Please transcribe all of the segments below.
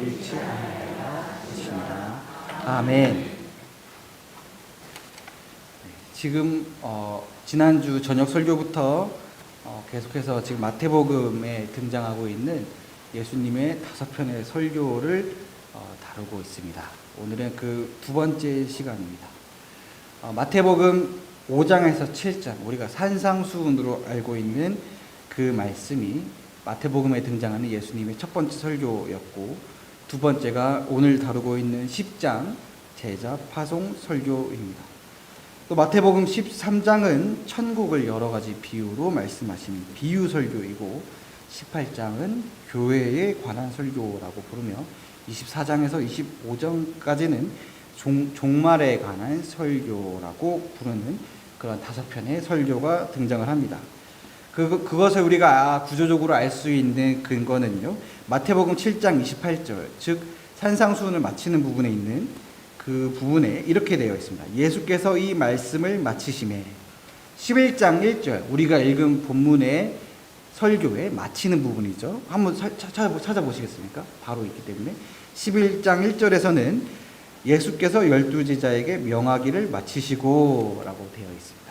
잃지 않으리라 하시니라. 아멘. 지금 지난주 저녁 설교부터 계속해서 지금 마태복음에 등장하고 있는 예수님의 5편의 설교를 다루고 있습니다. 오늘은 그 두 번째 시간입니다. 마태복음 5장에서 7장, 우리가 산상수훈으로 알고 있는 그 말씀이 마태복음에 등장하는 예수님의 첫 번째 설교였고, 두 번째가 오늘 다루고 있는 10장 제자 파송 설교입니다. 또 마태복음 13장은 천국을 여러 가지 비유로 말씀하신 비유 설교이고, 18장은 교회에 관한 설교라고 부르며 24장에서 25장까지는 종말에 관한 설교라고 부르는 그런 5편의 설교가 등장을 합니다. 그것을 우리가 구조적으로 알 수 있는 근거는요, 마태복음 7장 28절, 즉 산상수훈을 마치는 부분에 있는 그 부분에 이렇게 되어 있습니다. 예수께서 이 말씀을 마치심에, 11장 1절, 우리가 읽은 본문의 설교에 마치는 부분이죠. 한번 찾아보시겠습니까? 바로 있기 때문에 11장 1절에서는 예수께서 12제자에게 명하기를 마치시고 라고 되어 있습니다.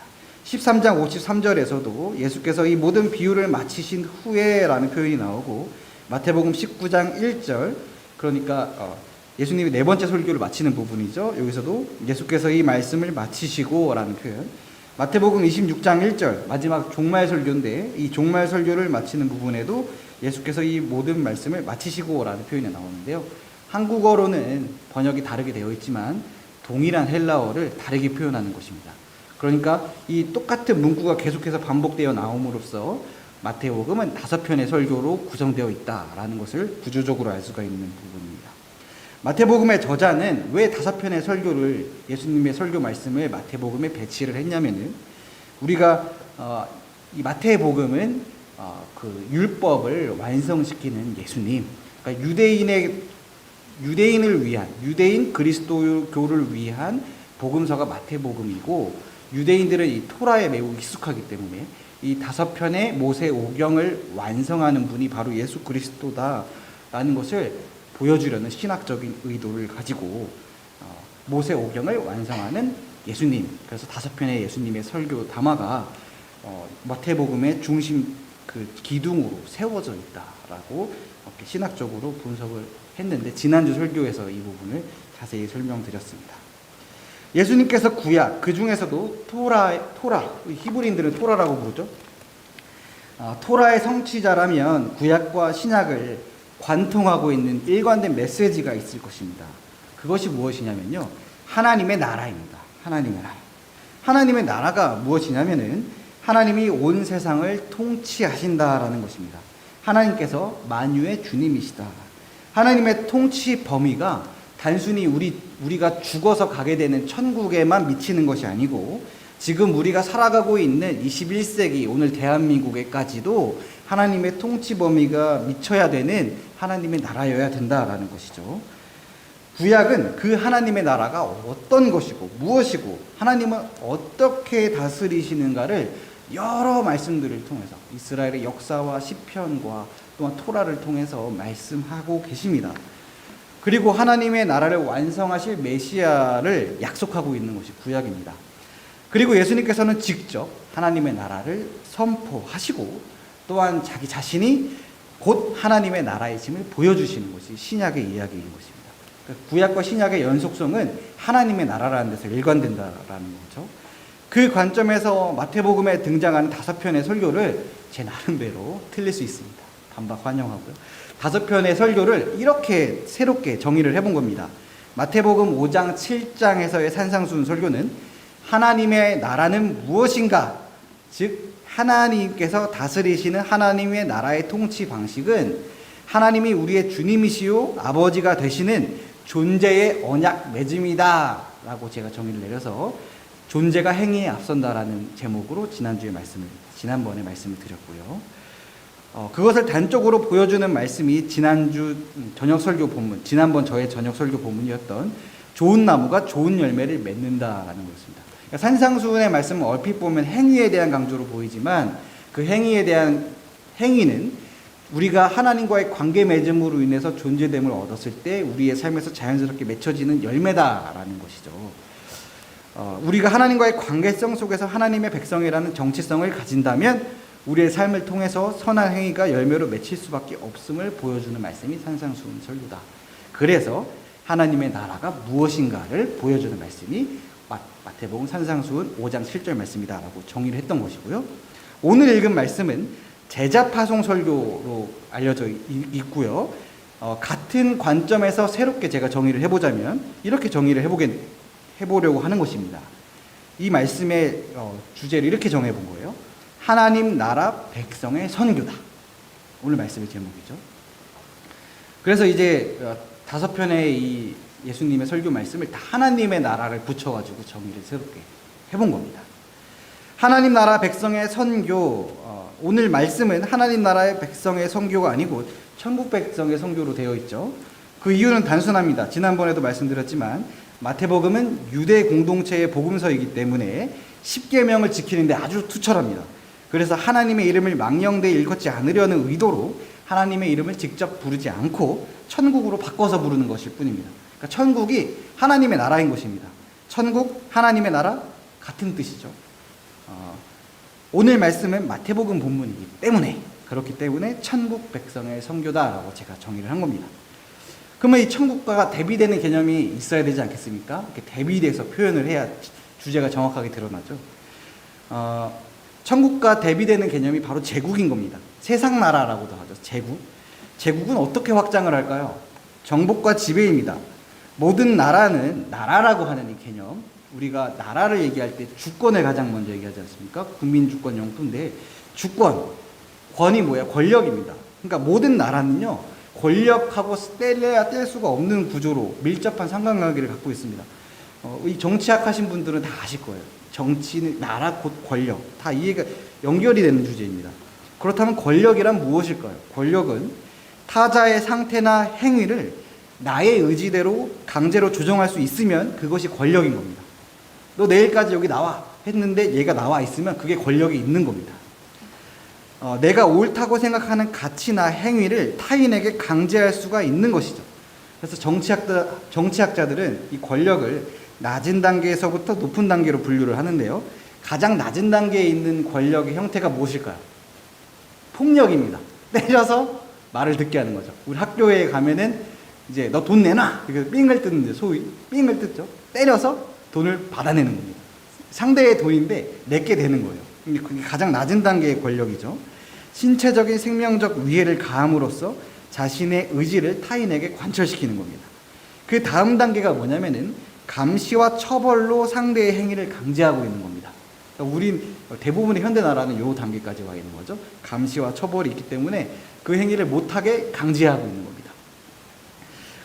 13장 53절에서도 예수께서 이 모든 비유를 마치신 후에 라는 표현이 나오고, 마태복음 19장 1절, 그러니까 예수님이 네 번째 설교를 마치는 부분이죠. 여기서도 예수께서 이 말씀을 마치시고 라는 표현, 마태복음 26장 1절, 마지막 종말 설교인데 이 종말 설교를 마치는 부분에도 예수께서 이 모든 말씀을 마치시고 라는 표현이 나오는데요, 한국어로는 번역이 다르게 되어 있지만 동일한 헬라어를 다르게 표현하는 것입니다. 그러니까 이 똑같은 문구가 계속해서 반복되어 나옴으로써 마태복음은 5편의 설교로 구성되어 있다라는 것을 구조적으로 알 수가 있는 부분입니다. 마태복음의 저자는 왜 5편의 설교를, 예수님의 설교 말씀을 마태복음에 배치를 했냐면은, 우리가 이 마태복음은 그 율법을 완성시키는 예수님, 그러니까 유대인을 위한, 유대인 그리스도교를 위한 복음서가 마태복음이고, 유대인들은 이 토라에 매우 익숙하기 때문에 이 5편의 모세 오경을 완성하는 분이 바로 예수 그리스도다라는 것을 보여주려는 신학적인 의도를 가지고 모세 오경을 완성하는 예수님, 그래서 5편의 예수님의 설교 담화가 마태복음의 중심 그 기둥으로 세워져 있다라고 이렇게 신학적으로 분석을 했는데, 지난주 설교에서 이 부분을 자세히 설명드렸습니다. 예수님께서 구약, 그 중에서도 토라, 히브리인들은 토라라고 부르죠. 토라의 성취자라면 구약과 신약을 관통하고 있는 일관된 메시지가 있을 것입니다. 그것이 무엇이냐면요, 하나님의 나라입니다. 하나님의 나라. 하나님의 나라가 무엇이냐면은 하나님이 온 세상을 통치하신다라는 것입니다. 하나님께서 만유의 주님이시다. 하나님의 통치 범위가 단순히 우리가 죽어서 가게 되는 천국에만 미치는 것이 아니고, 지금 우리가 살아가고 있는 21세기 오늘 대한민국에까지도 하나님의 통치 범위가 미쳐야 되는 하나님의 나라여야 된다라는 것이죠. 구약은 그 하나님의 나라가 어떤 것이고 무엇이고 하나님은 어떻게 다스리시는가를 여러 말씀들을 통해서, 이스라엘의 역사와 시편과 또한 토라를 통해서 말씀하고 계십니다. 그리고 하나님의 나라를 완성하실 메시아를 약속하고 있는 것이 구약입니다. 그리고 예수님께서는 직접 하나님의 나라를 선포하시고, 또한 자기 자신이 곧 하나님의 나라이심을 보여주시는 것이 신약의 이야기인 것입니다. 그러니까 구약과 신약의 연속성은 하나님의 나라라는 데서 일관된다라는 거죠. 그 관점에서 마태복음에 등장하는 5편의 설교를 제 나름대로 틀릴 수 있습니다. 반박 환영하고요. 5편의 설교를 이렇게 새롭게 정의를 해본 겁니다. 마태복음 5장 7장에서의 산상수훈 설교는 하나님의 나라는 무엇인가, 즉 하나님께서 다스리시는 하나님의 나라의 통치 방식은 하나님이 우리의 주님이시요 아버지가 되시는 존재의 언약 맺음이다 라고 제가 정의를 내려서 존재가 행위에 앞선다라는 제목으로 지난번에 말씀을 드렸고요. 그것을 단적으로 보여주는 말씀이 지난주 저녁 설교 본문, 지난번 저의 저녁 설교 본문이었던 좋은 나무가 좋은 열매를 맺는다라는 것입니다. 그러니까 산상수훈의 말씀은 얼핏 보면 행위에 대한 강조로 보이지만, 그 행위에 대한 행위는 우리가 하나님과의 관계 맺음으로 인해서 존재됨을 얻었을 때 우리의 삶에서 자연스럽게 맺혀지는 열매다라는 것이죠. 우리가 하나님과의 관계성 속에서 하나님의 백성이라는 정체성을 가진다면 우리의 삶을 통해서 선한 행위가 열매로 맺힐 수밖에 없음을 보여주는 말씀이 산상수훈 설교다. 그래서 하나님의 나라가 무엇인가를 보여주는 말씀이 마태복음 산상수훈 5장 7절 말씀이다라고 정의를 했던 것이고요. 오늘 읽은 말씀은 제자파송 설교로 알려져 있고요. 같은 관점에서 새롭게 제가 정의를 해보자면 이렇게 정의를 해보려고 하는 것입니다. 이 말씀의 주제를 이렇게 정해본 거예요. 하나님 나라 백성의 선교다. 오늘 말씀의 제목이죠. 그래서 이제 5편의 이 예수님의 설교 말씀을 다 하나님의 나라를 붙여가지고 정의를 새롭게 해본 겁니다. 하나님 나라 백성의 선교, 오늘 말씀은 하나님 나라의 백성의 선교가 아니고 천국 백성의 선교로 되어 있죠. 그 이유는 단순합니다. 지난번에도 말씀드렸지만 마태복음은 유대 공동체의 복음서이기 때문에 10계명을 지키는데 아주 투철합니다. 그래서 하나님의 이름을 망령되이 일컫지 않으려는 의도로 하나님의 이름을 직접 부르지 않고 천국으로 바꿔서 부르는 것일 뿐입니다. 그러니까 천국이 하나님의 나라인 것입니다. 천국, 하나님의 나라 같은 뜻이죠. 오늘 말씀은 마태복음 본문이기 때문에 그렇기 때문에 천국 백성의 선교다라고 제가 정의를 한 겁니다. 그러면 이 천국과 대비되는 개념이 있어야 되지 않겠습니까? 이렇게 대비돼서 표현을 해야 주제가 정확하게 드러나죠. 천국과 대비되는 개념이 바로 제국인 겁니다. 세상 나라라고도 하죠. 제국. 제국은 어떻게 확장을 할까요? 정복과 지배입니다. 모든 나라는 나라라고 하는 이 개념, 우리가 나라를 얘기할 때 주권을 가장 먼저 얘기하지 않습니까? 국민주권 영토인데 주권, 권이 뭐야? 권력입니다. 그러니까 모든 나라는요, 권력하고 떼려야 뗄 수가 없는 구조로 밀접한 상관관계를 갖고 있습니다. 이 정치학하신 분들은 다 아실 거예요. 정치는 나라 곧 권력, 다 이해가 연결이 되는 주제입니다. 그렇다면 권력이란 무엇일까요? 권력은 타자의 상태나 행위를 나의 의지대로 강제로 조정할 수 있으면 그것이 권력인 겁니다. 너 내일까지 여기 나와 했는데 얘가 나와 있으면 그게 권력이 있는 겁니다. 내가 옳다고 생각하는 가치나 행위를 타인에게 강제할 수가 있는 것이죠. 그래서 정치학자들은 이 권력을 낮은 단계에서부터 높은 단계로 분류를 하는데요. 가장 낮은 단계에 있는 권력의 형태가 무엇일까요? 폭력입니다. 때려서 말을 듣게 하는 거죠. 우리 학교에 가면은 이제 너 돈 내놔! 이렇게 삥을 뜯는데 소위 삥을 뜯죠. 때려서 돈을 받아내는 겁니다. 상대의 돈인데 내게 되는 거예요. 그게 가장 낮은 단계의 권력이죠. 신체적인 생명적 위해를 가함으로써 자신의 의지를 타인에게 관철시키는 겁니다. 그 다음 단계가 뭐냐면은 감시와 처벌로 상대의 행위를 강제하고 있는 겁니다. 그러니까 우린 대부분의 현대 나라는 이 단계까지 와 있는 거죠. 감시와 처벌이 있기 때문에 그 행위를 못하게 강제하고 있는 겁니다.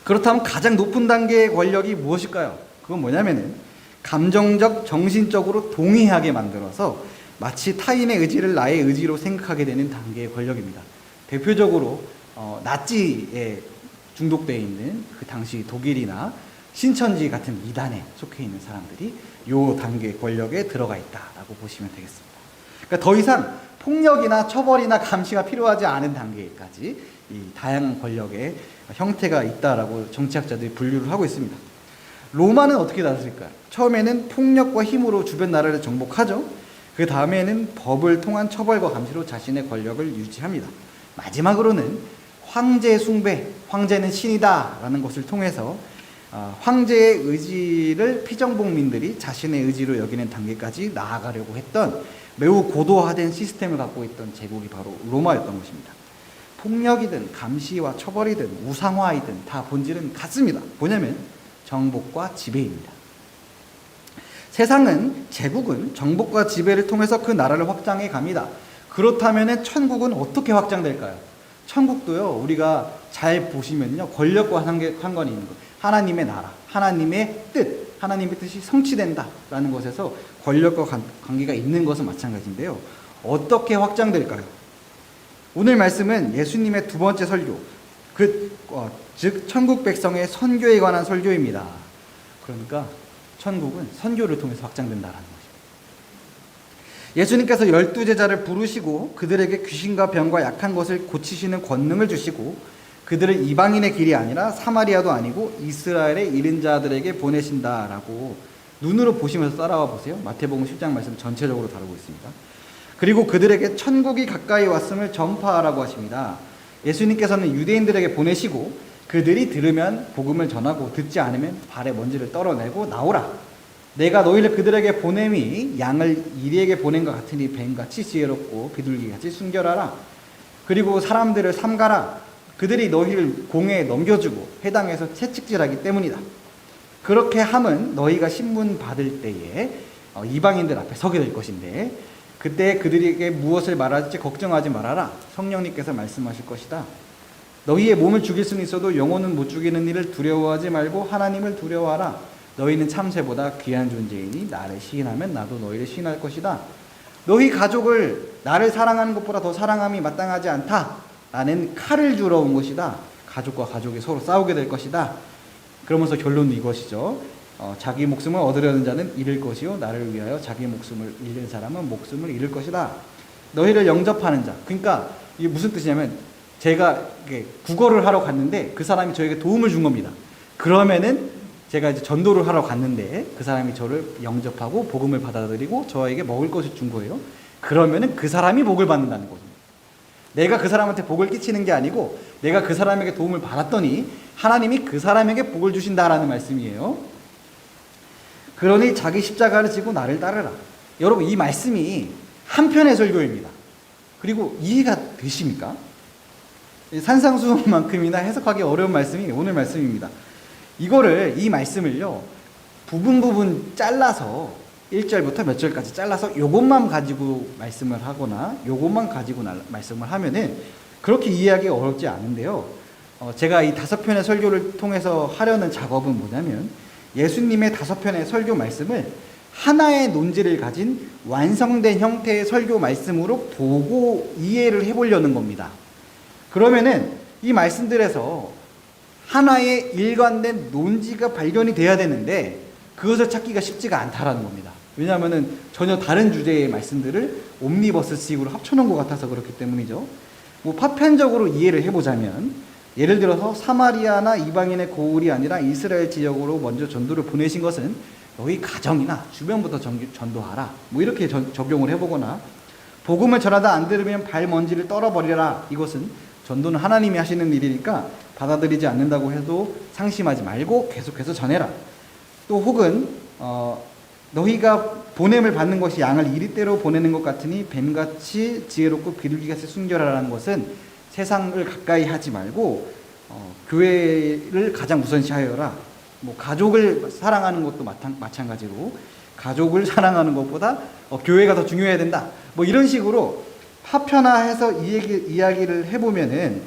그렇다면 가장 높은 단계의 권력이 무엇일까요? 그건 뭐냐면은 감정적, 정신적으로 동의하게 만들어서 마치 타인의 의지를 나의 의지로 생각하게 되는 단계의 권력입니다. 대표적으로 나치에 중독되어 있는 그 당시 독일이나 신천지 같은 이단에 속해 있는 사람들이 이 단계의 권력에 들어가 있다라고 보시면 되겠습니다. 그러니까 더 이상 폭력이나 처벌이나 감시가 필요하지 않은 단계까지 이 다양한 권력의 형태가 있다라고 정치학자들이 분류를 하고 있습니다. 로마는 어떻게 다스릴까요? 처음에는 폭력과 힘으로 주변 나라를 정복하죠. 그 다음에는 법을 통한 처벌과 감시로 자신의 권력을 유지합니다. 마지막으로는 황제 숭배, 황제는 신이다라는 것을 통해서 황제의 의지를 피정복민들이 자신의 의지로 여기는 단계까지 나아가려고 했던 매우 고도화된 시스템을 갖고 있던 제국이 바로 로마였던 것입니다. 폭력이든 감시와 처벌이든 우상화이든 다 본질은 같습니다. 뭐냐면 정복과 지배입니다. 세상은, 제국은 정복과 지배를 통해서 그 나라를 확장해 갑니다. 그렇다면 천국은 어떻게 확장될까요? 천국도요, 우리가 잘 보시면요, 권력과 상관이 있는 거예요. 하나님의 나라, 하나님의 뜻, 하나님의 뜻이 성취된다라는 것에서 권력과 관계가 있는 것은 마찬가지인데요. 어떻게 확장될까요? 오늘 말씀은 예수님의 두 번째 설교, 즉 천국 백성의 선교에 관한 설교입니다. 그러니까 천국은 선교를 통해서 확장된다라는 것입니다. 예수님께서 12제자를 부르시고 그들에게 귀신과 병과 약한 것을 고치시는 권능을 주시고 그들을 이방인의 길이 아니라 사마리아도 아니고 이스라엘의 잃은 자들에게 보내신다라고 눈으로 보시면서 따라와 보세요. 마태복음 10장 말씀 전체적으로 다루고 있습니다. 그리고 그들에게 천국이 가까이 왔음을 전파하라고 하십니다. 예수님께서는 유대인들에게 보내시고 그들이 들으면 복음을 전하고 듣지 않으면 발에 먼지를 떨어내고 나오라. 내가 너희를 그들에게 보냄이 양을 이리에게 보낸 것 같으니 뱀같이 지혜롭고 비둘기같이 순결하라. 그리고 사람들을 삼가라. 그들이 너희를 공회에 넘겨주고 회당에서 채찍질하기 때문이다. 그렇게 함은 너희가 신문 받을 때에 이방인들 앞에 서게 될 것인데 그때 그들에게 무엇을 말할지 걱정하지 말아라. 성령님께서 말씀하실 것이다. 너희의 몸을 죽일 수는 있어도 영혼은 못 죽이는 일을 두려워하지 말고 하나님을 두려워하라. 너희는 참새보다 귀한 존재이니 나를 시인하면 나도 너희를 시인할 것이다. 너희 가족을 나를 사랑하는 것보다 더 사랑함이 마땅하지 않다. 나는 칼을 주러 온 것이다. 가족과 가족이 서로 싸우게 될 것이다. 그러면서 결론은 이것이죠. 자기 목숨을 얻으려는 자는 잃을 것이요 나를 위하여 자기 목숨을 잃는 사람은 목숨을 잃을 것이다. 너희를 영접하는 자. 그러니까 이게 무슨 뜻이냐면 제가 국어를 하러 갔는데 그 사람이 저에게 도움을 준 겁니다. 그러면은 제가 이제 전도를 하러 갔는데 그 사람이 저를 영접하고 복음을 받아들이고 저에게 먹을 것을 준 거예요. 그러면은 그 사람이 복을 받는다는 거죠. 내가 그 사람한테 복을 끼치는 게 아니고 내가 그 사람에게 도움을 받았더니 하나님이 그 사람에게 복을 주신다라는 말씀이에요. 그러니 자기 십자가를 지고 나를 따르라. 여러분 이 말씀이 한편의 설교입니다. 그리고 이해가 되십니까? 산상수훈만큼이나 해석하기 어려운 말씀이 오늘 말씀입니다. 이 말씀을요 부분 잘라서 1절부터 몇 절까지 잘라서 요것만 가지고 말씀을 하거나 요것만 가지고 말씀을 하면은 그렇게 이해하기 어렵지 않은데요. 제가 이 5편의 설교를 통해서 하려는 작업은 뭐냐면 예수님의 5편의 설교 말씀을 하나의 논지를 가진 완성된 형태의 설교 말씀으로 보고 이해를 해보려는 겁니다. 그러면은 이 말씀들에서 하나의 일관된 논지가 발견이 돼야 되는데 그것을 찾기가 쉽지가 않다라는 겁니다. 왜냐하면은 전혀 다른 주제의 말씀들을 옴니버스식으로 합쳐놓은 것 같아서 그렇기 때문이죠. 뭐 파편적으로 이해를 해보자면 예를 들어서 사마리아나 이방인의 고을이 아니라 이스라엘 지역으로 먼저 전도를 보내신 것은 너희 가정이나 주변부터 전도하라. 뭐 이렇게 적용을 해보거나 복음을 전하다 안 들으면 발먼지를 떨어버리라. 이것은 전도는 하나님이 하시는 일이니까 받아들이지 않는다고 해도 상심하지 말고 계속해서 전해라. 또 혹은 너희가 보냄을 받는 것이 양을 이리대로 보내는 것 같으니 뱀같이 지혜롭고 비둘기같이 순결하라는 것은 세상을 가까이 하지 말고 교회를 가장 우선시하여라. 뭐 가족을 사랑하는 것도 마찬가지로 가족을 사랑하는 것보다 교회가 더 중요해야 된다. 뭐 이런 식으로 파편화해서 이야기를 해보면은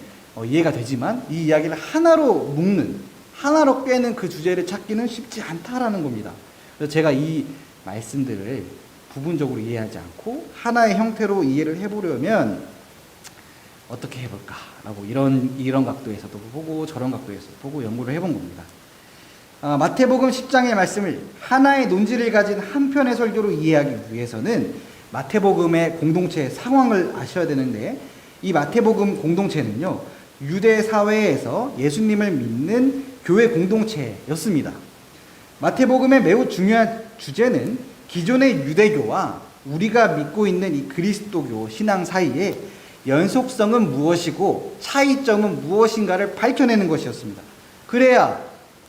이해가 되지만 이 이야기를 하나로 묶는, 하나로 꿰는 그 주제를 찾기는 쉽지 않다라는 겁니다. 그래서 제가 이 말씀들을 부분적으로 이해하지 않고 하나의 형태로 이해를 해보려면 어떻게 해볼까라고 이런 각도에서도 보고 저런 각도에서도 보고 연구를 해본 겁니다. 마태복음 10장의 말씀을 하나의 논지를 가진 한 편의 설교로 이해하기 위해서는 마태복음의 공동체의 상황을 아셔야 되는데 이 마태복음 공동체는요 유대 사회에서 예수님을 믿는 교회 공동체였습니다. 마태복음의 매우 중요한 주제는 기존의 유대교와 우리가 믿고 있는 이 그리스도교 신앙 사이에 연속성은 무엇이고 차이점은 무엇인가를 밝혀내는 것이었습니다. 그래야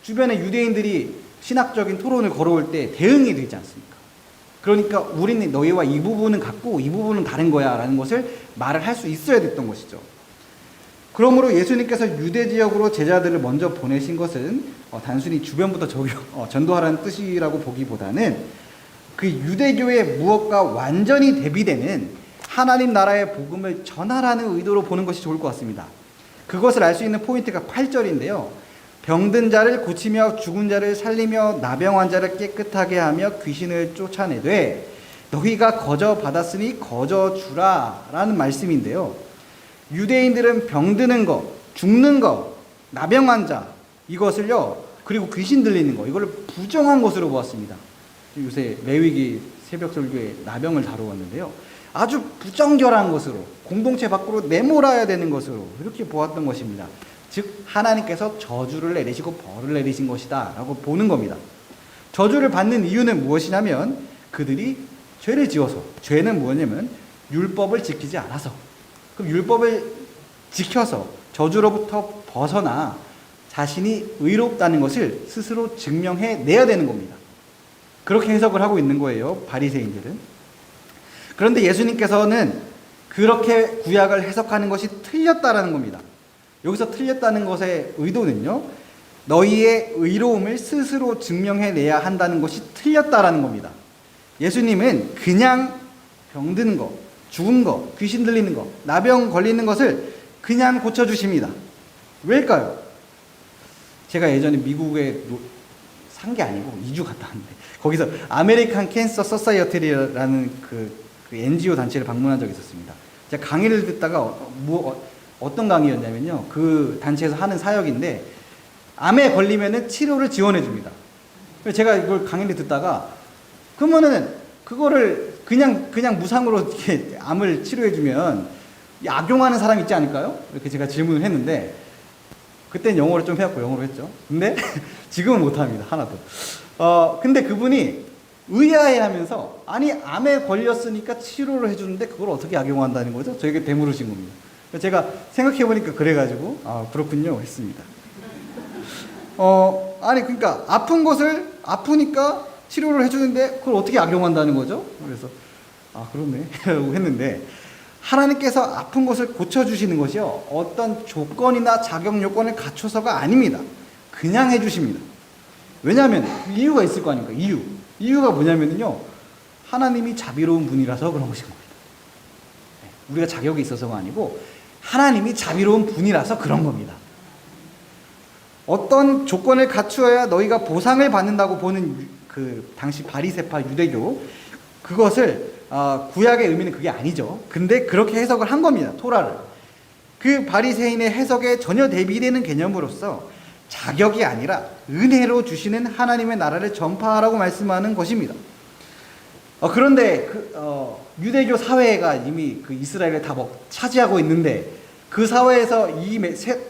주변의 유대인들이 신학적인 토론을 걸어올 때 대응이 되지 않습니까? 그러니까 우리는 너희와 이 부분은 같고 이 부분은 다른 거야 라는 것을 말을 할 수 있어야 됐던 것이죠. 그러므로 예수님께서 유대 지역으로 제자들을 먼저 보내신 것은 단순히 주변부터 전도하라는 뜻이라고 보기보다는 그 유대교의 무엇과 완전히 대비되는 하나님 나라의 복음을 전하라는 의도로 보는 것이 좋을 것 같습니다. 그것을 알 수 있는 포인트가 8절인데요. 병든 자를 고치며 죽은 자를 살리며 나병 환자를 깨끗하게 하며 귀신을 쫓아내되 너희가 거저 받았으니 거저 주라 라는 말씀인데요. 유대인들은 병드는 거, 죽는 거, 나병 환자 이것을요 그리고 귀신 들리는 거 이걸 부정한 것으로 보았습니다. 요새 레위기 새벽 설교에 나병을 다루었는데요. 아주 부정결한 것으로, 공동체 밖으로 내몰아야 되는 것으로 이렇게 보았던 것입니다. 즉 하나님께서 저주를 내리시고 벌을 내리신 것이다 라고 보는 겁니다. 저주를 받는 이유는 무엇이냐면 그들이 죄를 지어서, 죄는 뭐냐면 율법을 지키지 않아서, 그럼 율법을 지켜서 저주로부터 벗어나 자신이 의롭다는 것을 스스로 증명해내야 되는 겁니다. 그렇게 해석을 하고 있는 거예요, 바리새인들은. 그런데 예수님께서는 그렇게 구약을 해석하는 것이 틀렸다라는 겁니다. 여기서 틀렸다는 것의 의도는요, 너희의 의로움을 스스로 증명해내야 한다는 것이 틀렸다라는 겁니다. 예수님은 그냥 병드는 거, 죽은 거, 귀신 들리는 거, 나병 걸리는 것을 그냥 고쳐주십니다. 왜일까요? 제가 예전에 미국에 산 게 아니고 2주 갔다 왔는데 거기서 아메리칸 캔서 소사이어티라는 그 NGO 단체를 방문한 적이 있었습니다. 제가 강의를 듣다가 어떤 강의였냐면요, 그 단체에서 하는 사역인데 암에 걸리면은 치료를 지원해 줍니다. 그래서 제가 이걸 강의를 듣다가 그러면은 그거를 그냥 무상으로 이렇게 암을 치료해 주면 악용하는 사람 있지 않을까요? 이렇게 제가 질문을 했는데 그때는 영어를 좀 해갖고 영어로 했죠. 근데 지금은 못합니다, 하나도. 근데 그분이 의아해하면서 아니 암에 걸렸으니까 치료를 해주는데 그걸 어떻게 악용한다는 거죠? 저에게 되물으신 겁니다. 제가 생각해보니까 그래가지고 그렇군요 했습니다. 아니 그러니까 아픈 것을 아프니까 치료를 해주는데 그걸 어떻게 악용한다는 거죠? 그래서 그렇네 라고 했는데, 하나님께서 아픈 것을 고쳐주시는 것이요, 어떤 조건이나 자격 요건을 갖춰서가 아닙니다. 그냥 해주십니다. 왜냐하면 이유가 있을 거 아닙니까? 이유가 뭐냐면요, 하나님이 자비로운 분이라서 그런 것인 겁니다. 우리가 자격이 있어서가 아니고 하나님이 자비로운 분이라서 그런 겁니다. 어떤 조건을 갖추어야 너희가 보상을 받는다고 보는 그 당시 바리새파 유대교, 그것을 구약의 의미는 그게 아니죠. 근데 그렇게 해석을 한 겁니다, 토라를. 그 바리새인의 해석에 전혀 대비되는 개념으로서 자격이 아니라 은혜로 주시는 하나님의 나라를 전파하라고 말씀하는 것입니다. 그런데 유대교 사회가 이미 그 이스라엘을 다 차지하고 있는데 그 사회에서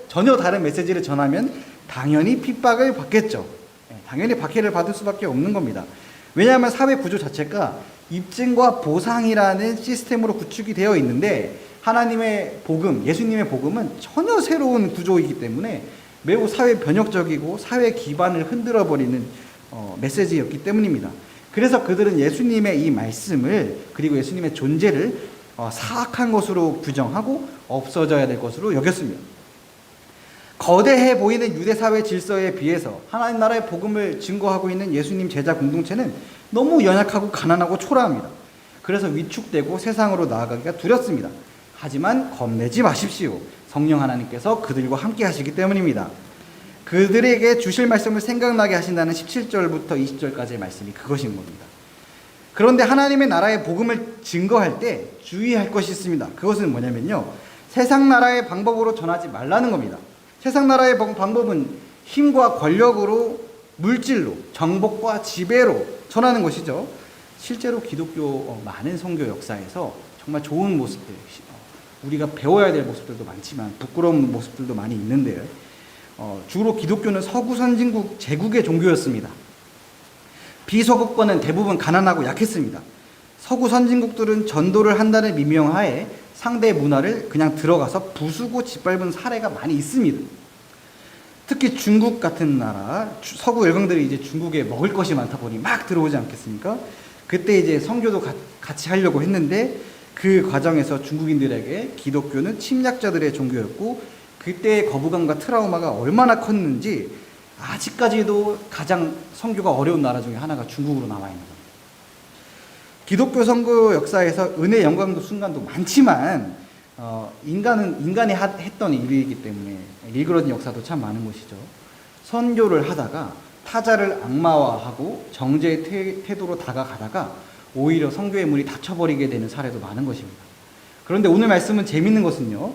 전혀 다른 메시지를 전하면 당연히 핍박을 받겠죠. 당연히 박해를 받을 수밖에 없는 겁니다. 왜냐하면 사회 구조 자체가 입증과 보상이라는 시스템으로 구축이 되어 있는데, 하나님의 복음, 예수님의 복음은 전혀 새로운 구조이기 때문에 매우 사회 변혁적이고 사회 기반을 흔들어버리는 메시지였기 때문입니다. 그래서 그들은 예수님의 이 말씀을, 그리고 예수님의 존재를 사악한 것으로 규정하고 없어져야 될 것으로 여겼습니다. 거대해 보이는 유대사회 질서에 비해서 하나님 나라의 복음을 증거하고 있는 예수님 제자 공동체는 너무 연약하고 가난하고 초라합니다. 그래서 위축되고 세상으로 나아가기가 두렵습니다. 하지만 겁내지 마십시오. 성령 하나님께서 그들과 함께 하시기 때문입니다. 그들에게 주실 말씀을 생각나게 하신다는 17절부터 20절까지의 말씀이 그것인 겁니다. 그런데 하나님의 나라의 복음을 증거할 때 주의할 것이 있습니다. 그것은 뭐냐면요, 세상 나라의 방법으로 전하지 말라는 겁니다. 세상 나라의 방법은 힘과 권력으로, 물질로, 정복과 지배로 전하는 것이죠. 실제로 기독교 많은 선교 역사에서 정말 좋은 모습들, 우리가 배워야 될 모습들도 많지만 부끄러운 모습들도 많이 있는데요. 주로 기독교는 서구 선진국 제국의 종교였습니다. 비서구권은 대부분 가난하고 약했습니다. 서구 선진국들은 전도를 한다는 미명하에 상대 문화를 그냥 들어가서 부수고 짓밟은 사례가 많이 있습니다. 특히 중국 같은 나라, 서구 열강들이 이제 중국에 먹을 것이 많다 보니 막 들어오지 않겠습니까? 그때 이제 선교도 같이 하려고 했는데 그 과정에서 중국인들에게 기독교는 침략자들의 종교였고, 그때의 거부감과 트라우마가 얼마나 컸는지 아직까지도 가장 선교가 어려운 나라 중에 하나가 중국으로 나와 있는 겁니다. 기독교 선교 역사에서 은혜 영광도 순간도 많지만 인간이 했던 일이기 때문에 일그러진 역사도 참 많은 것이죠. 선교를 하다가 타자를 악마화하고 정죄의 태도로 다가가다가 오히려 선교의 문이 닫혀버리게 되는 사례도 많은 것입니다. 그런데 오늘 말씀은 재밌는 것은요,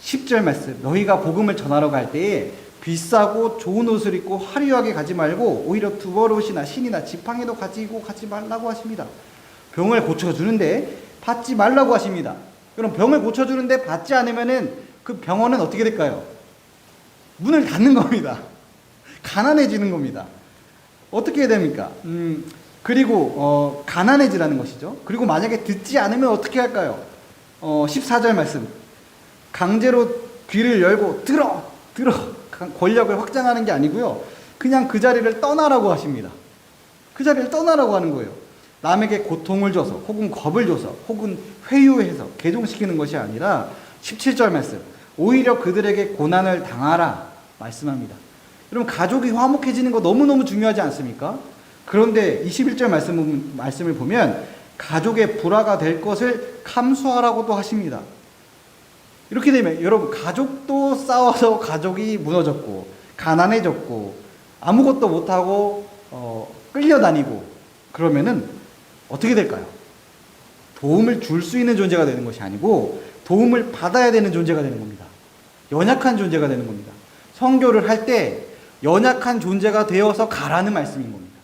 10절 말씀, 너희가 복음을 전하러 갈 때에 비싸고 좋은 옷을 입고 화려하게 가지 말고 오히려 두벌옷이나 신이나 지팡이도 가지고 가지 말라고 하십니다. 병을 고쳐주는데 받지 말라고 하십니다. 그럼 병을 고쳐주는데 받지 않으면은 그 병원은 어떻게 될까요? 문을 닫는 겁니다. 가난해지는 겁니다. 어떻게 해야 됩니까? 그리고 가난해지라는 것이죠. 그리고 만약에 듣지 않으면 어떻게 할까요? 14절 말씀. 강제로 귀를 열고 들어 권력을 확장하는 게 아니고요. 그냥 그 자리를 떠나라고 하십니다. 그 자리를 떠나라고 하는 거예요. 남에게 고통을 줘서 혹은 겁을 줘서 혹은 회유해서 개종시키는 것이 아니라 17절 말씀. 오히려 그들에게 고난을 당하라 말씀합니다. 여러분, 가족이 화목해지는 거 너무너무 중요하지 않습니까? 그런데 21절 말씀을 보면 가족의 불화가 될 것을 감수하라고도 하십니다. 이렇게 되면 여러분, 가족도 싸워서 가족이 무너졌고 가난해졌고 아무것도 못하고 끌려다니고 그러면은 어떻게 될까요? 도움을 줄 수 있는 존재가 되는 것이 아니고 도움을 받아야 되는 존재가 되는 겁니다. 연약한 존재가 되는 겁니다. 선교를 할 때 연약한 존재가 되어서 가라는 말씀인 겁니다.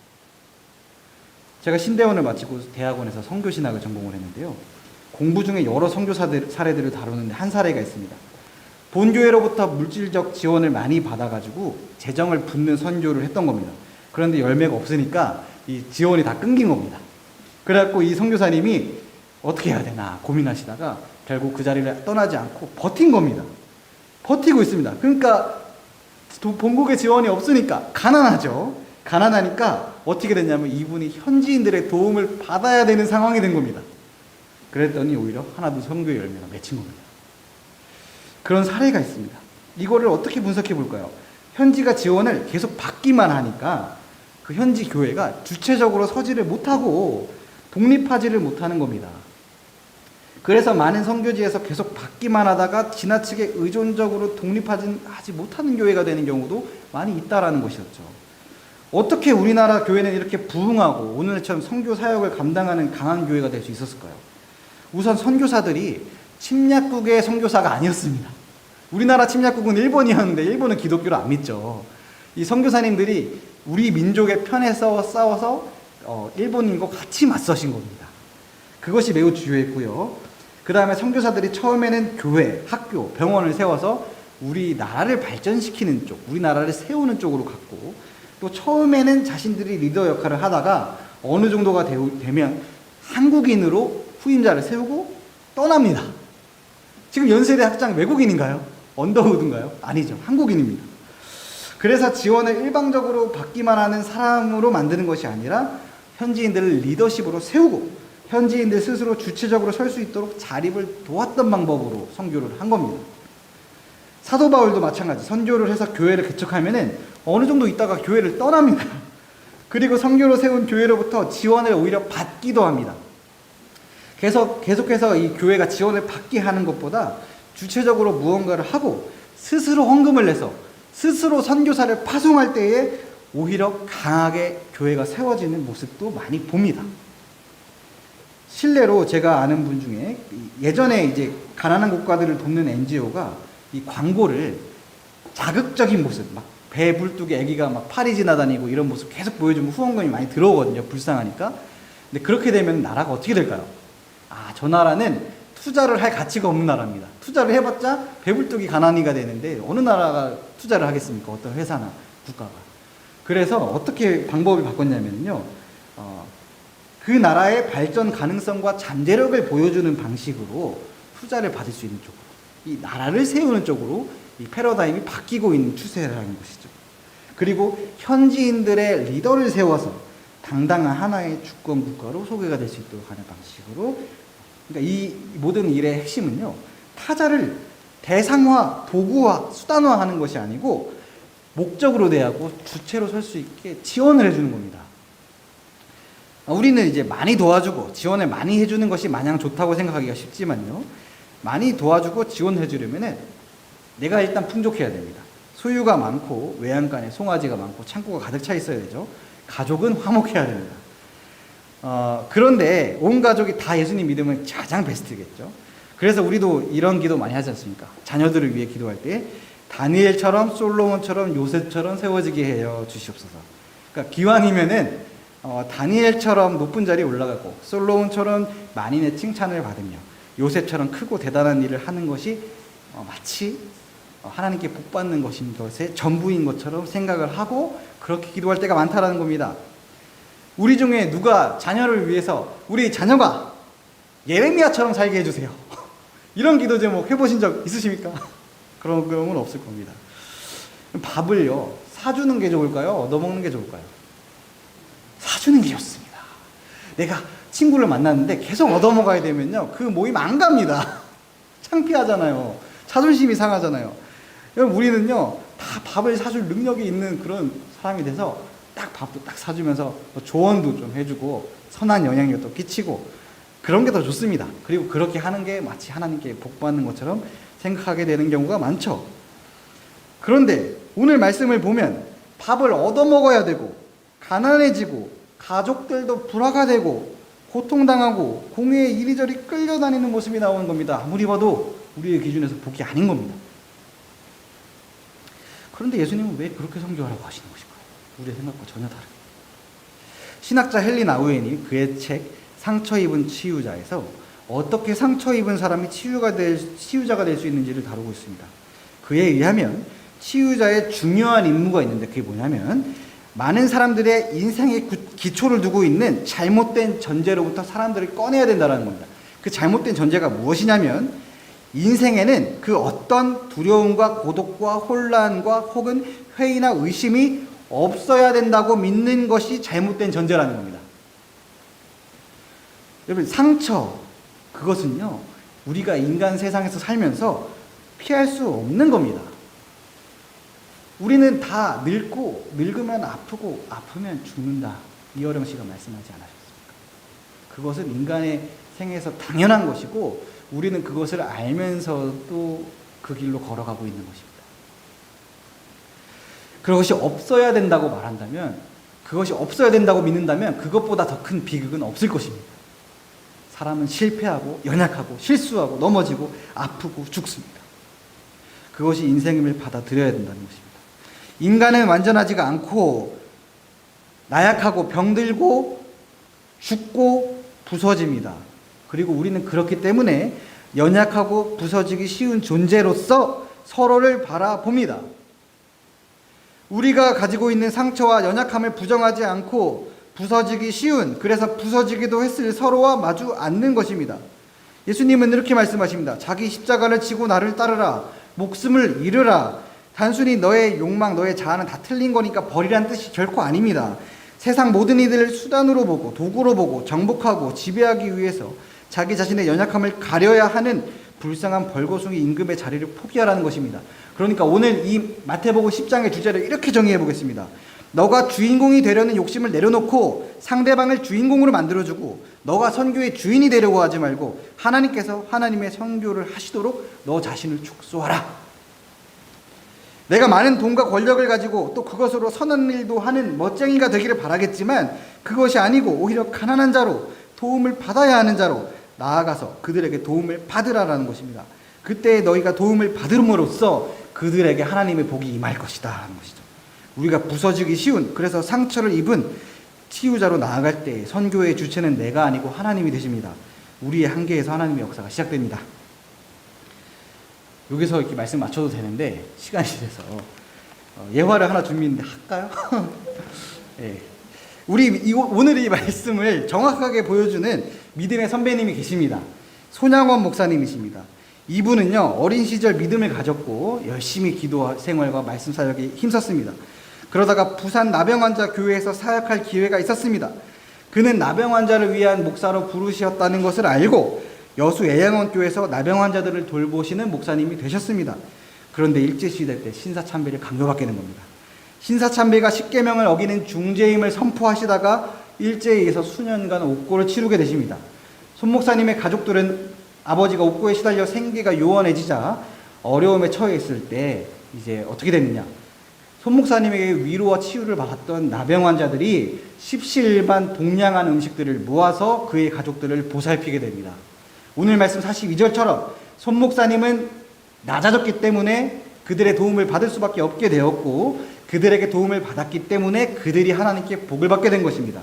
제가 신대원을 마치고 대학원에서 선교신학을 전공을 했는데요. 공부 중에 여러 선교 사례들을 다루는데 한 사례가 있습니다. 본교회로부터 물질적 지원을 많이 받아가지고 재정을 붓는 선교를 했던 겁니다. 그런데 열매가 없으니까 이 지원이 다 끊긴 겁니다. 그래갖고 이 선교사님이 어떻게 해야 되나 고민하시다가 결국 그 자리를 떠나지 않고 버틴 겁니다. 버티고 있습니다. 그러니까 본국의 지원이 없으니까 가난하죠. 가난하니까 어떻게 됐냐면 이분이 현지인들의 도움을 받아야 되는 상황이 된 겁니다. 그랬더니 오히려 하나도 선교의 열매가 맺힌 겁니다. 그런 사례가 있습니다. 이거를 어떻게 분석해 볼까요? 현지가 지원을 계속 받기만 하니까 그 현지 교회가 주체적으로 서지를 못하고 독립하지를 못하는 겁니다. 그래서 많은 선교지에서 계속 받기만 하다가 지나치게 의존적으로 독립하지 못하는 교회가 되는 경우도 많이 있다라는 것이었죠. 어떻게 우리나라 교회는 이렇게 부흥하고 오늘처럼 선교 사역을 감당하는 강한 교회가 될 수 있었을까요? 우선 선교사들이 침략국의 선교사가 아니었습니다. 우리나라 침략국은 일본이었는데 일본은 기독교를 안 믿죠. 이 선교사님들이 우리 민족의 편에 싸워서 일본인과 같이 맞서신 겁니다. 그것이 매우 중요했고요. 그 다음에 선교사들이 처음에는 교회, 학교, 병원을 세워서 우리나라를 발전시키는 쪽, 우리나라를 세우는 쪽으로 갔고, 또 처음에는 자신들이 리더 역할을 하다가 어느 정도가 되면 한국인으로 후임자를 세우고 떠납니다. 지금 연세대 학장 외국인인가요? 언더우드인가요? 아니죠. 한국인입니다. 그래서 지원을 일방적으로 받기만 하는 사람으로 만드는 것이 아니라 현지인들을 리더십으로 세우고 현지인들 스스로 주체적으로 설 수 있도록 자립을 도왔던 방법으로 선교를 한 겁니다. 사도 바울도 마찬가지. 선교를 해서 교회를 개척하면은 어느 정도 있다가 교회를 떠납니다. 그리고 선교로 세운 교회로부터 지원을 오히려 받기도 합니다. 계속해서 이 교회가 지원을 받게 하는 것보다 주체적으로 무언가를 하고 스스로 헌금을 내서 스스로 선교사를 파송할 때에 오히려 강하게 교회가 세워지는 모습도 많이 봅니다. 실례로 제가 아는 분 중에 예전에 이제 가난한 국가들을 돕는 NGO가 이 광고를 자극적인 모습, 막 배불뚝에 아기가 막 팔이 지나다니고 이런 모습 계속 보여주면 후원금이 많이 들어오거든요. 불쌍하니까. 근데 그렇게 되면 나라가 어떻게 될까요? 저 나라는 투자를 할 가치가 없는 나라입니다. 투자를 해봤자 배불뚝이 가난이가 되는데 어느 나라가 투자를 하겠습니까? 어떤 회사나 국가가. 그래서 어떻게 방법을 바꿨냐면요. 그 나라의 발전 가능성과 잠재력을 보여주는 방식으로 투자를 받을 수 있는 쪽으로, 이 나라를 세우는 쪽으로 이 패러다임이 바뀌고 있는 추세라는 것이죠. 그리고 현지인들의 리더를 세워서 당당한 하나의 주권 국가로 소개가 될 수 있도록 하는 방식으로, 그러니까 이 모든 일의 핵심은요, 타자를 대상화, 도구화, 수단화하는 것이 아니고 목적으로 대하고 주체로 설 수 있게 지원을 해주는 겁니다. 우리는 이제 많이 도와주고 지원을 많이 해주는 것이 마냥 좋다고 생각하기가 쉽지만요, 많이 도와주고 지원해주려면은 내가 일단 풍족해야 됩니다. 소유가 많고 외양간에 송아지가 많고 창고가 가득 차 있어야 되죠. 가족은 화목해야 됩니다. 그런데 온 가족이 다 예수님 믿으면 가장 베스트겠죠. 그래서 우리도 이런 기도 많이 하지 않습니까? 자녀들을 위해 기도할 때 다니엘처럼 솔로몬처럼 요셉처럼 세워지게 해요 주시옵소서. 그러니까 기왕이면은 다니엘처럼 높은 자리에 올라가고 솔로몬처럼 만인의 칭찬을 받으며 요셉처럼 크고 대단한 일을 하는 것이 마치 하나님께 복받는 것인 것의 전부인 것처럼 생각을 하고 그렇게 기도할 때가 많다라는 겁니다. 우리 중에 누가 자녀를 위해서 우리 자녀가 예레미야처럼 살게 해주세요, 이런 기도 제목 해보신 적 있으십니까? 그런 경우는 없을 겁니다. 밥을요, 사주는 게 좋을까요? 얻어먹는 게 좋을까요? 사주는 게 좋습니다. 내가 친구를 만났는데 계속 얻어먹어야 되면요, 그 모임 안 갑니다. 창피하잖아요. 자존심이 상하잖아요. 여러분, 우리는요, 다 밥을 사줄 능력이 있는 그런 사람이 돼서 딱 밥도 딱 사주면서 조언도 좀 해주고 선한 영향력도 끼치고 그런 게 더 좋습니다. 그리고 그렇게 하는 게 마치 하나님께 복받는 것처럼 생각하게 되는 경우가 많죠. 그런데 오늘 말씀을 보면 밥을 얻어먹어야 되고 가난해지고 가족들도 불화가 되고 고통당하고 공회에 이리저리 끌려다니는 모습이 나오는 겁니다. 아무리 봐도 우리의 기준에서 복이 아닌 겁니다. 그런데 예수님은 왜 그렇게 성교하라고 하시는 것일까요? 우리의 생각과 전혀 다르게. 신학자 헨리 나우엔이 그의 책 상처 입은 치유자에서 어떻게 상처 입은 사람이 치유자가 될 수 있는지를 다루고 있습니다. 그에 의하면 치유자의 중요한 임무가 있는데 그게 뭐냐면 많은 사람들의 인생의 기초를 두고 있는 잘못된 전제로부터 사람들을 꺼내야 된다는 겁니다. 그 잘못된 전제가 무엇이냐면 인생에는 그 어떤 두려움과 고독과 혼란과 혹은 회의나 의심이 없어야 된다고 믿는 것이 잘못된 전제라는 겁니다. 여러분, 상처, 그것은요, 우리가 인간 세상에서 살면서 피할 수 없는 겁니다. 우리는 다 늙고 늙으면 아프고 아프면 죽는다, 이어령 씨가 말씀하지 않으셨습니까? 그것은 인간의 생에서 당연한 것이고 우리는 그것을 알면서도 그 길로 걸어가고 있는 것입니다. 그것이 없어야 된다고 말한다면, 그것이 없어야 된다고 믿는다면 그것보다 더 큰 비극은 없을 것입니다. 사람은 실패하고 연약하고 실수하고 넘어지고 아프고 죽습니다. 그것이 인생임을 받아들여야 된다는 것입니다. 인간은 완전하지가 않고 나약하고 병들고 죽고 부서집니다. 그리고 우리는 그렇기 때문에 연약하고 부서지기 쉬운 존재로서 서로를 바라봅니다. 우리가 가지고 있는 상처와 연약함을 부정하지 않고 부서지기 쉬운, 그래서 부서지기도 했을 서로와 마주 앉는 것입니다. 예수님은 이렇게 말씀하십니다. 자기 십자가를 지고 나를 따르라. 목숨을 잃으라. 단순히 너의 욕망, 너의 자아는 다 틀린 거니까 버리란 뜻이 결코 아닙니다. 세상 모든 이들을 수단으로 보고 도구로 보고 정복하고 지배하기 위해서 자기 자신의 연약함을 가려야 하는 불쌍한 벌거숭이 임금의 자리를 포기하라는 것입니다. 그러니까 오늘 이 마태복음 10장의 주제를 이렇게 정의해 보겠습니다. 너가 주인공이 되려는 욕심을 내려놓고 상대방을 주인공으로 만들어주고 너가 선교의 주인이 되려고 하지 말고 하나님께서 하나님의 선교를 하시도록 너 자신을 축소하라. 내가 많은 돈과 권력을 가지고 또 그것으로 선한 일도 하는 멋쟁이가 되기를 바라겠지만 그것이 아니고 오히려 가난한 자로 도움을 받아야 하는 자로 나아가서 그들에게 도움을 받으라라는 것입니다. 그때 너희가 도움을 받음으로써 그들에게 하나님의 복이 임할 것이다 하는 것이죠. 우리가 부서지기 쉬운, 그래서 상처를 입은 치유자로 나아갈 때 선교의 주체는 내가 아니고 하나님이 되십니다. 우리의 한계에서 하나님의 역사가 시작됩니다. 여기서 이렇게 말씀 맞춰도 되는데 시간이 돼서 예화를 하나 준비했는데 할까요? 네. 오늘 이 말씀을 정확하게 보여주는 믿음의 선배님이 계십니다. 손양원 목사님이십니다. 이분은요, 어린 시절 믿음을 가졌고 열심히 기도 생활과 말씀 사역에 힘썼습니다. 그러다가 부산 나병환자 교회에서 사역할 기회가 있었습니다. 그는 나병환자를 위한 목사로 부르셨다는 것을 알고 여수 애양원교회에서 나병환자들을 돌보시는 목사님이 되셨습니다. 그런데 일제시대 때 신사참배를 강요받게 된 겁니다. 신사참배가 십계명을 어기는 중죄임을 선포하시다가 일제에 의해서 수년간 옥고를 치르게 되십니다. 손 목사님의 가족들은 아버지가 옥고에 시달려 생계가 요원해지자 어려움에 처해 있을 때 이제 어떻게 됐느냐, 손 목사님에게 위로와 치유를 받았던 나병 환자들이 십시일반 동량한 음식들을 모아서 그의 가족들을 보살피게 됩니다. 오늘 말씀 42절처럼 손 목사님은 낮아졌기 때문에 그들의 도움을 받을 수밖에 없게 되었고 그들에게 도움을 받았기 때문에 그들이 하나님께 복을 받게 된 것입니다.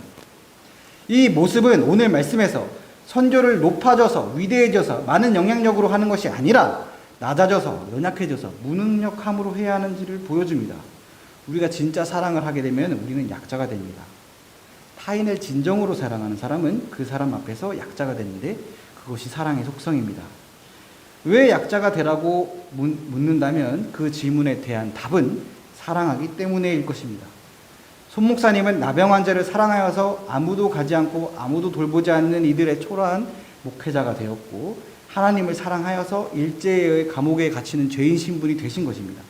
이 모습은 오늘 말씀에서 선교를 높아져서 위대해져서 많은 영향력으로 하는 것이 아니라 낮아져서 연약해져서 무능력함으로 해야 하는지를 보여줍니다. 우리가 진짜 사랑을 하게 되면 우리는 약자가 됩니다. 타인을 진정으로 사랑하는 사람은 그 사람 앞에서 약자가 되는데 그것이 사랑의 속성입니다. 왜 약자가 되라고 묻는다면 그 질문에 대한 답은 사랑하기 때문에일 것입니다. 손 목사님은 나병 환자를 사랑하여서 아무도 가지 않고 아무도 돌보지 않는 이들의 초라한 목회자가 되었고 하나님을 사랑하여서 일제의 감옥에 갇히는 죄인 신분이 되신 것입니다.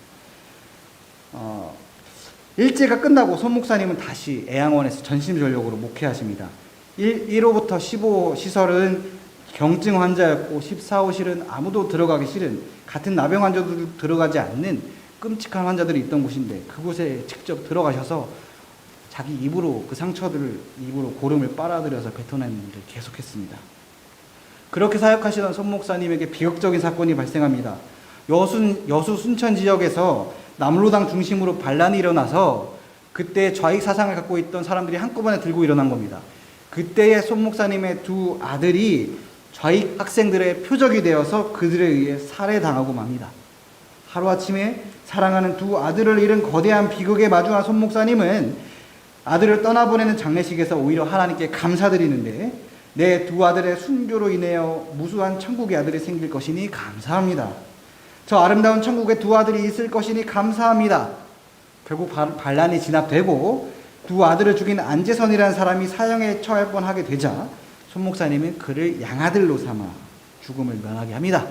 일제가 끝나고 손 목사님은 다시 애양원에서 전심전력으로 목회하십니다. 1호부터 15 시설은 경증 환자였고 14호실은 아무도 들어가기 싫은 같은 나병 환자도 들어가지 않는 끔찍한 환자들이 있던 곳인데 그곳에 직접 들어가셔서 자기 입으로 그 상처들을 입으로 고름을 빨아들여서 뱉어내는 일을 계속했습니다. 그렇게 사역하시던 손 목사님에게 비극적인 사건이 발생합니다. 여수 순천 지역에서 남로당 중심으로 반란이 일어나서 그때 좌익 사상을 갖고 있던 사람들이 한꺼번에 들고 일어난 겁니다. 그때의 손 목사님의 두 아들이 좌익 학생들의 표적이 되어서 그들에 의해 살해당하고 맙니다. 하루아침에 사랑하는 두 아들을 잃은 거대한 비극에 마주한 손 목사님은 아들을 떠나보내는 장례식에서 오히려 하나님께 감사드리는데 내 두 아들의 순교로 인하여 무수한 천국의 아들이 생길 것이니 감사합니다. 저 아름다운 천국에 두 아들이 있을 것이니 감사합니다. 결국 반란이 진압되고 두 아들을 죽인 안재선이라는 사람이 사형에 처할 뻔하게 되자 손 목사님은 그를 양아들로 삼아 죽음을 면하게 합니다.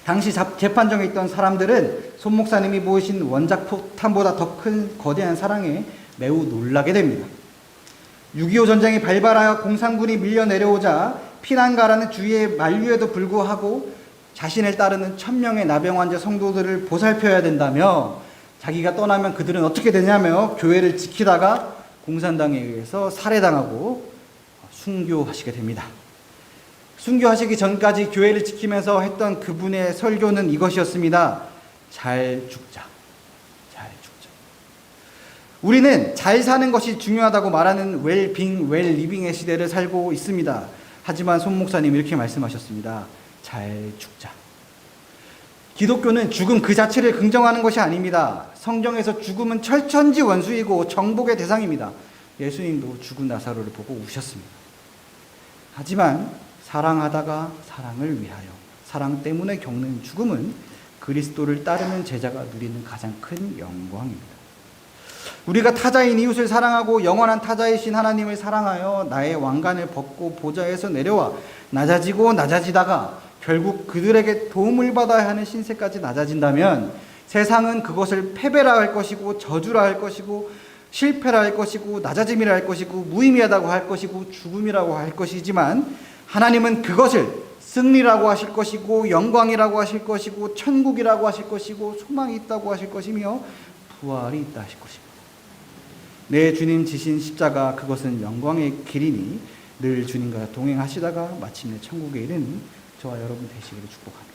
당시 재판정에 있던 사람들은 손 목사님이 보이신 원작 폭탄보다 더 큰 거대한 사랑에 매우 놀라게 됩니다. 6.25 전쟁이 발발하여 공산군이 밀려 내려오자 피난가라는 주의의 만류에도 불구하고 자신을 따르는 1000명의 나병 환자 성도들을 보살펴야 된다며 자기가 떠나면 그들은 어떻게 되냐며 교회를 지키다가 공산당에 의해서 살해당하고 순교하시게 됩니다. 순교하시기 전까지 교회를 지키면서 했던 그분의 설교는 이것이었습니다. 잘 죽자. 잘 죽자. 우리는 잘 사는 것이 중요하다고 말하는 웰빙, 웰리빙의 시대를 살고 있습니다. 하지만 손 목사님 이렇게 말씀하셨습니다. 잘 죽자. 기독교는 죽음 그 자체를 긍정하는 것이 아닙니다. 성경에서 죽음은 철천지 원수이고 정복의 대상입니다. 예수님도 죽은 나사로를 보고 우셨습니다. 하지만 사랑하다가 사랑을 위하여 사랑 때문에 겪는 죽음은 그리스도를 따르는 제자가 누리는 가장 큰 영광입니다. 우리가 타자인 이웃을 사랑하고 영원한 타자이신 하나님을 사랑하여 나의 왕관을 벗고 보좌에서 내려와 낮아지고 낮아지다가 결국 그들에게 도움을 받아야 하는 신세까지 낮아진다면 세상은 그것을 패배라 할 것이고 저주라 할 것이고 실패라 할 것이고 낮아짐이라 할 것이고 무의미하다고 할 것이고 죽음이라고 할 것이지만 하나님은 그것을 승리라고 하실 것이고 영광이라고 하실 것이고 천국이라고 하실 것이고 소망이 있다고 하실 것이며 부활이 있다 하실 것입니다. 내 주님 지신 십자가 그것은 영광의 길이니 늘 주님과 동행하시다가 마침내 천국에 이르는 저와 여러분 되시기를 축복합니다.